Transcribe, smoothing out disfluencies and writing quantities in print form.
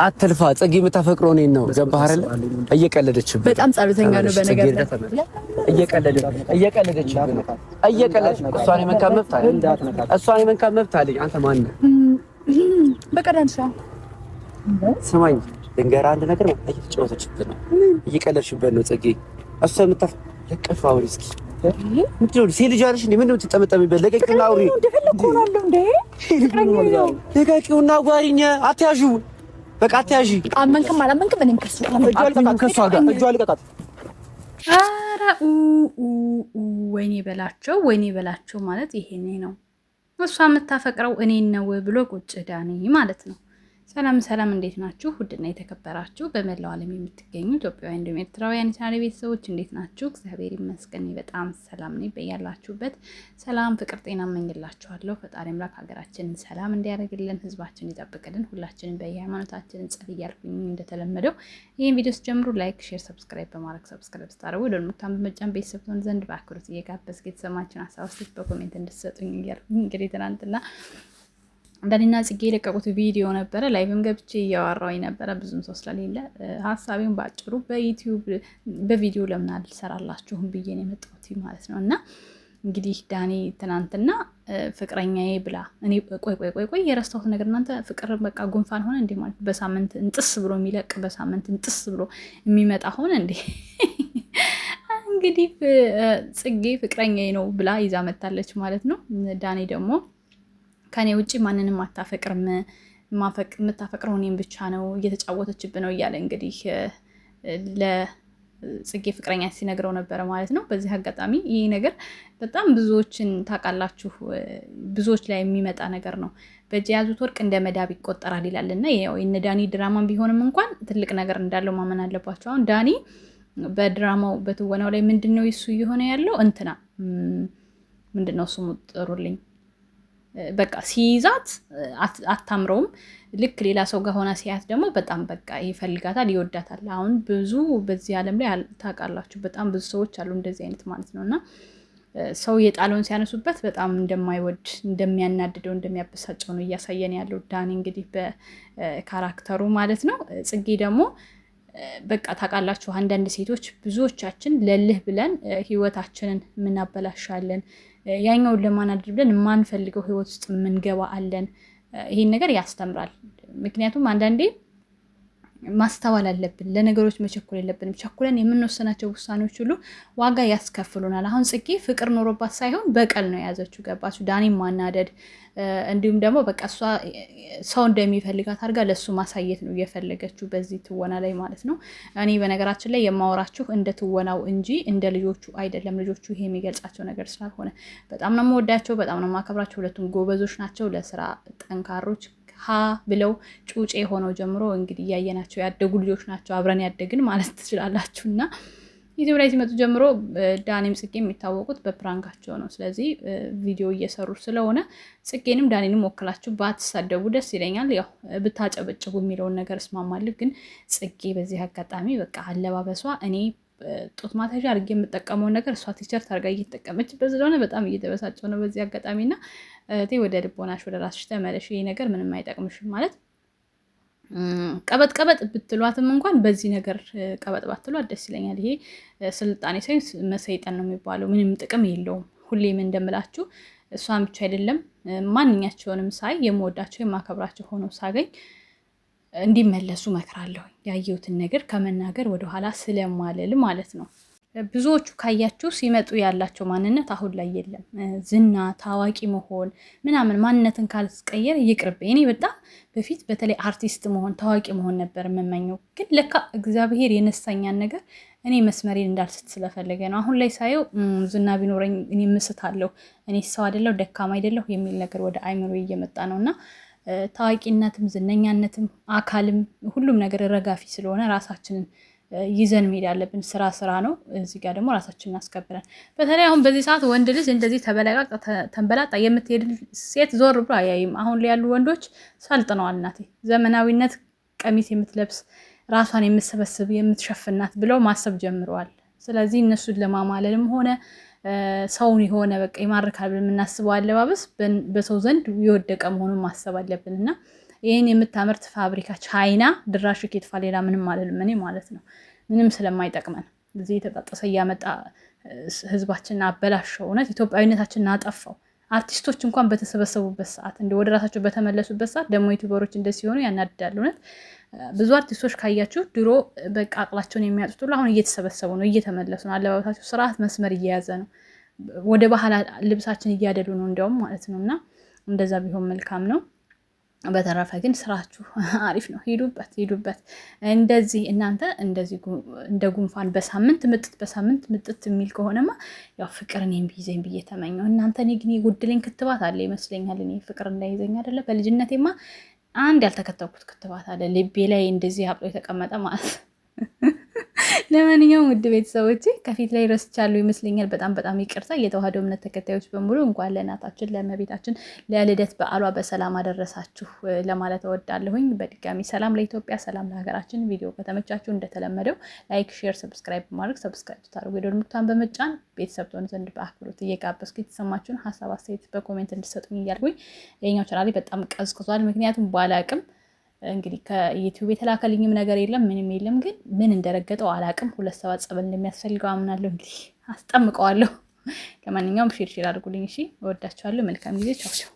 አትልፋ። ጽጌ የምታፈቅረው እኔን ነው። ገባህ አይደል? እየቀለደችብህ በጣም ጸሎተኛ ነው። በነገር እየቀለደች እሷን የመንካት መብት አለኝ። እሷን የመንካት መብት አለኝ። አንተ ማን ነህ? በቀዳንሻ ስማኝ፣ ድንገራ አንድ ነገር ነው። እየተጫወተችብህ ነው። እየቀለድሽበት ነው ጽጌ። እሷ የምታፈቅረው አውሪ እስኪ ምንድነው? ሴት ልጅ አለሽ እንዴ? ምንድነው የምትጠመጠሚበት? ለቀቂውና አውሪ። እንደፈለኩ ሆናለሁ እንዴ? ለቀቂውና አጓሪኝ። አትያዡ፣ በቃ አትያዢ። አመንክም አላመንክም እኔም ከሱ ጋር እጇ ልቀቃት። ኧረ ወይኔ በላቸው ማለት ይሄኔ ነው። እሷ የምታፈቅረው እኔን ነው ብሎ ቁጭ ዳኒ ማለት ነው። ሰላም እንዴት ናችሁ? ውድና የተከበራችሁ በመላው ዓለም የምትገኙ ኢትዮጵያውያን እንዲሁም ኤርትራውያን የቻናሌ ቤተሰቦች እንዴት ናችሁ? እግዚአብሔር ይመስገን በጣም ሰላም ነኝ። በያላችሁበት ሰላም፣ ፍቅር፣ ጤና እመኝላችኋለሁ። ፈጣሪ አምላክ ሀገራችንን ሰላም እንዲያደርግልን፣ ህዝባችንን ይጠብቅልን። ሁላችንም በየሃይማኖታችን ጸል እያልኩኝ እንደተለመደው ይህን ቪዲዮ ጀምሩ ላይክ፣ ሼር፣ ሰብስክራይብ በማድረግ ሰብስክራይብ ስታደርጉ ደወሉን በመጫን ቤተሰብ ትሆኑ ዘንድ በአክብሮት እየጋበዝኩ የተሰማችሁን ሀሳብ አስተያየት በኮሜንት እንድትሰጡኝ እያልኩኝ እንግዲህ ትናንትና ዳኒና ጽጌ የለቀቁት ቪዲዮ ነበረ። ላይቭም ገብቼ እያወራሁኝ ነበረ። ብዙም ሰው ስለሌለ ሀሳቤን ባጭሩ በዩቲዩብ በቪዲዮ ለምን አልሰራላችሁም ብዬ ነው የመጣሁት ማለት ነው። እና እንግዲህ ዳኒ ትናንትና ፍቅረኛዬ ብላ እኔ ቆይ የረሳሁት ነገር እናንተ ፍቅር በቃ ጉንፋን ሆነ እንዴ ማለት በሳምንት እንጥስ ብሎ የሚለቅ በሳምንት እንጥስ ብሎ የሚመጣ ሆነ እንዴ? እንግዲህ ጽጌ ፍቅረኛዬ ነው ብላ ይዛ መታለች ማለት ነው። ዳኒ ደግሞ ከኔ ውጪ ማንንም አታፈቅርም፣ የምታፈቅረው እኔን ብቻ ነው፣ እየተጫወተችብህ ነው እያለ እንግዲህ ለጽጌ ፍቅረኛ ሲነግረው ነበረ ማለት ነው። በዚህ አጋጣሚ ይህ ነገር በጣም ብዙዎችን ታውቃላችሁ፣ ብዙዎች ላይ የሚመጣ ነገር ነው። በእጅ የያዙት ወርቅ እንደ መዳብ ይቆጠራል ይላል እና የነ ዳኒ ድራማን ቢሆንም እንኳን ትልቅ ነገር እንዳለው ማመን አለባቸው። አሁን ዳኒ በድራማው በትወናው ላይ ምንድን ነው እሱ እየሆነ ያለው እንትና ምንድን ነው ስሙ ጥሩልኝ በቃ ሲይዛት አታምረውም። ልክ ሌላ ሰው ጋር ሆና ሲያት ደግሞ በጣም በቃ ይፈልጋታል፣ ይወዳታል። አሁን ብዙ በዚህ ዓለም ላይ ታውቃላችሁ በጣም ብዙ ሰዎች አሉ እንደዚህ አይነት ማለት ነው። እና ሰው የጣለውን ሲያነሱበት በጣም እንደማይወድ እንደሚያናድደው እንደሚያበሳጨው ነው እያሳየን ያለው ዳኒ እንግዲህ በካራክተሩ ማለት ነው። ጽጌ ደግሞ በቃ ታውቃላችሁ አንዳንድ ሴቶች ብዙዎቻችን ለልህ ብለን ህይወታችንን የምናበላሻለን፣ ያኛውን ለማናደድ ብለን የማንፈልገው ህይወት ውስጥ የምንገባ አለን። ይሄን ነገር ያስተምራል። ምክንያቱም አንዳንዴ ማስተዋል አለብን። ለነገሮች መቸኮል የለብንም። ቸኩለን የምንወሰናቸው ውሳኔዎች ሁሉ ዋጋ ያስከፍሉናል። አሁን ጽጌ ፍቅር ኖሮባት ሳይሆን በቀል ነው የያዘችው። ገባችሁ? ዳኒ ማናደድ እንዲሁም ደግሞ በቃ እሷ ሰው እንደሚፈልጋት አድርጋ ለእሱ ማሳየት ነው እየፈለገችው በዚህ ትወና ላይ ማለት ነው። እኔ በነገራችን ላይ የማወራችሁ እንደ ትወናው እንጂ እንደ ልጆቹ አይደለም። ልጆቹ ይሄ የሚገልጻቸው ነገር ስላልሆነ በጣም ነው የምወዳቸው፣ በጣም ነው የማከብራቸው። ሁለቱም ጎበዞች ናቸው፣ ለስራ ጠንካሮች ሀ ብለው ጩጬ ሆነው ጀምሮ እንግዲህ እያየናቸው ያደጉ ልጆች ናቸው። አብረን ያደግን ማለት ትችላላችሁ። እና ዩቲዩብ ላይ ሲመጡ ጀምሮ ዳኒም ጽጌ የሚታወቁት በፕራንካቸው ነው። ስለዚህ ቪዲዮ እየሰሩ ስለሆነ ጽጌንም ዳኒንም ወክላችሁ ባትሳደቡ ደስ ይለኛል። ያው ብታጨበጭቡ የሚለውን ነገር እስማማለሁ። ግን ጽጌ በዚህ አጋጣሚ በቃ አለባበሷ እኔ ጡት ማታዣ አድርጌ የምጠቀመውን ነገር እሷ ቲሸርት አድርጋ እየተጠቀመችበት ስለሆነ በጣም እየተበሳጨው ነው በዚህ አጋጣሚ። እና እህቴ ወደ ልቦናሽ ወደ ራስሽ ተመለሽ። ይሄ ነገር ምንም አይጠቅምሽም ማለት ቀበጥ ብትሏትም እንኳን በዚህ ነገር ቀበጥ ባትሏት ደስ ይለኛል። ይሄ ስልጣኔ ሳይንስ መሰይጠን ነው የሚባለው። ምንም ጥቅም የለውም። ሁሌም እንደምላችሁ እሷን ብቻ አይደለም ማንኛቸውንም ሳይ የምወዳቸው የማከብራቸው ሆነው ሳገኝ እንዲመለሱ መክራለሁ። ያየሁትን ነገር ከመናገር ወደኋላ ስለማልል ማለት ነው። ብዙዎቹ ካያችሁ ሲመጡ ያላቸው ማንነት አሁን ላይ የለም። ዝና፣ ታዋቂ መሆን ምናምን ማንነትን ካልቀየር ይቅርብ። እኔ በጣም በፊት በተለይ አርቲስት መሆን ታዋቂ መሆን ነበር የምመኘው። ግን ለካ እግዚአብሔር የነሳኛን ነገር እኔ መስመሬን እንዳልስት ስለፈለገ ነው። አሁን ላይ ሳየው ዝና ቢኖረኝ እኔ ምስታለሁ፣ እኔ ሰው አይደለሁ፣ ደካማ አይደለሁ የሚል ነገር ወደ አይምሮ እየመጣ ነው። እና ታዋቂነትም ዝነኛነትም አካልም ሁሉም ነገር ረጋፊ ስለሆነ ራሳችንን ይዘን መሄድ ያለብን። ስራ ነው። እዚህ ጋር ደግሞ ራሳችንን እናስከብረን። በተለይ አሁን በዚህ ሰዓት ወንድ ልጅ እንደዚህ ተንበላጣ የምትሄድ ሴት ዞር ብሎ አያይም። አሁን ላይ ያሉ ወንዶች ሰልጥነዋል። እናቴ ዘመናዊነት ቀሚስ የምትለብስ ራሷን የምትሰበስብ የምትሸፍናት ብለው ማሰብ ጀምረዋል። ስለዚህ እነሱን ለማማለልም ሆነ ሰውን የሆነ በቃ ይማርካል ብለን የምናስበው አለባበስ በሰው ዘንድ የወደቀ መሆኑን ማሰብ አለብን። እና ይህን የምታመርት ፋብሪካ ቻይና ድራሹ ኬትፋ ሌላ ምንም አልልም እኔ ማለት ነው። ምንም ስለማይጠቅመን እዚህ የተጣጠሰ እያመጣ ህዝባችንን አበላሸው። እውነት ኢትዮጵያዊነታችንን አጠፋው። አርቲስቶች እንኳን በተሰበሰቡበት ሰዓት እንደ ወደ ራሳቸው በተመለሱበት ሰዓት ደግሞ ዩቲዩበሮች እንደዚህ ሲሆኑ ያናድዳሉ። እውነት ብዙ አርቲስቶች ካያችሁ ድሮ በቃ አቅላቸውን የሚያጡት ሁሉ አሁን እየተሰበሰቡ ነው፣ እየተመለሱ ነው። አለባበሳቸው ስርዓት መስመር እየያዘ ነው። ወደ ባህል ልብሳችን እያደሉ ነው እንዲያውም ማለት ነው። እና እንደዛ ቢሆን መልካም ነው። በተረፈ ግን ስራችሁ አሪፍ ነው። ሂዱበት። እንደዚህ እናንተ እንደዚህ እንደ ጉንፋን በሳምንት ምጥት የሚል ከሆነማ ያው ፍቅር እኔም ቢይዘኝ ብዬ ተመኘው። እናንተ እኔ ግን የጎደለኝ ክትባት አለ ይመስለኛል። እኔ ፍቅር እንዳይዘኝ አይደለ በልጅነቴማ አንድ ያልተከተብኩት ክትባት አለ ልቤ ላይ እንደዚህ አብጦ የተቀመጠ ማለት ነው። ለማንኛውም ውድ ቤተሰቦቼ ከፊት ላይ ረስቻለሁ ይመስለኛል። በጣም ይቅርታ። የተዋህዶ እምነት ተከታዮች በሙሉ እንኳን ለእናታችን ለእመቤታችን ለልደት በዓሏ በሰላም አደረሳችሁ ለማለት እወዳለሁኝ። በድጋሚ ሰላም ለኢትዮጵያ፣ ሰላም ለሀገራችን። ቪዲዮ ከተመቻችሁ እንደተለመደው ላይክ፣ ሼር፣ ሰብስክራይብ በማድረግ ሰብስክራይብ ታደርጉ የደወል ምልክቱን በመጫን ቤተሰብ ትሆኑ ዘንድ በአክብሮት እየጋበዝኩ የተሰማችሁን ሀሳብ አስተያየት በኮሜንት እንድትሰጡኝ እያልኩኝ የኛው ቻናሌ በጣም ቀዝቅዟል። ምክንያቱም ባላቅም እንግዲህ ከዩቲዩብ የተላከልኝም ነገር የለም ምንም የለም። ግን ምን እንደረገጠው አላቅም። 2 ሰዓት ጸበል እንደሚያስፈልገው አምናለሁ። እንግዲህ አስጠምቀዋለሁ። ለማንኛውም ሼር አድርጉልኝ። እሺ፣ እወዳችኋለሁ። መልካም ጊዜ። ቻው ቻው።